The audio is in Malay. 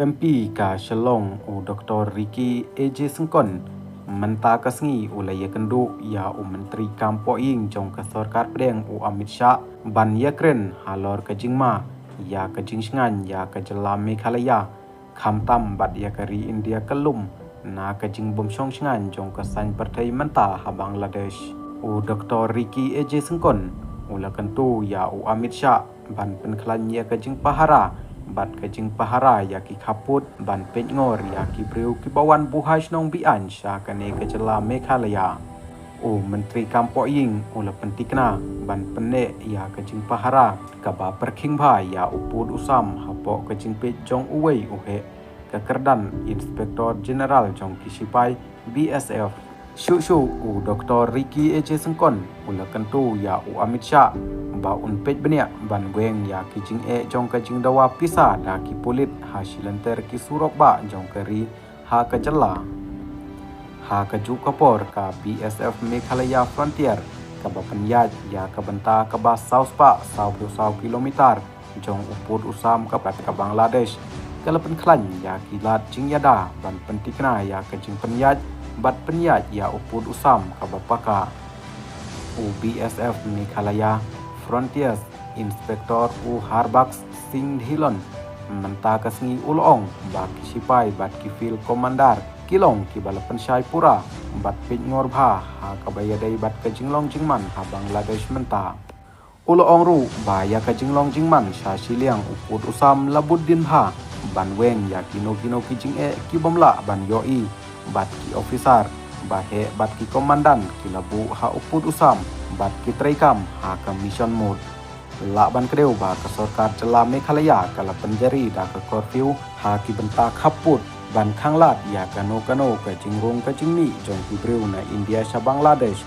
UMP ka Shalong Dr. Ricky AJ Sengkon mentah kesengi ulaya kendu ya Menteri Kampo Ing jong ke Sarkar Pedeng Amit Shah ban ya kren halor ke jingma ya ke jingsengan ya ke jelam Meghalaya kamtam bat ya kari India kelum na ke jing bom song sengan jong ke san partai mentah ha Bangladesh Dr. Ricky AJ Sengkon ula kentu ya Amit Shah ban penklan ya ke jing pahara bat kajing pahara ya ki kaput ban pet ngor ya ki breu ki bawan buhai nong bian sya kane ke jela Meghalaya Menteri Kampo Ing ula pentikna ban pene ya kajing pahara kaba perking bha ya upud usam hapo kajing pet jong uwei uhe ke kerdan Inspektor Jeneral jong ki sipai BSF Shu Dr. Ricky AJ Sengkon ula kentu ya Amit Shah ba unpet benia ban weng ya ki jing jong ka jing dawa pisa da ki polit ha silenter ki surok ba jong keri ha ka jela ha ka ju kapor ka BSF Meghalaya Frontier ka ba penyaj ya ka benta ka ba saus pa 20 kilometer jong upud usam ka pat ka Bangladesh kalapen klan ya ki lat jing yada ban pentikna ya ka jing penyaj bat penyaj ya upud usam ka ba paka BSF Meghalaya Frontiers Inspektor Harbaks Singh Dhillon mentah kesengi ulong bat sipai bat kifil komandar kilong ki balapan syai pura bat pit ngorbha ha kabayadai bat ke jinglong jingman ha Bangladesh mentah ulong ru ba ya ke jinglong jingman sya siliang upud usam labuddin bha ban weng ya kino ki jing ki bomla ban yoi bat ki officer bahe bat ki komandan ki labu ha upud usam bat ki traikam ha ka mission mode la ban kedeu ba ka sarkar jela Meghalaya kala penjari da ka curfew ha ki benta khaput ban khanglat ya kano ke jingrong ke jingni jong ki breu na India sa Bangladesh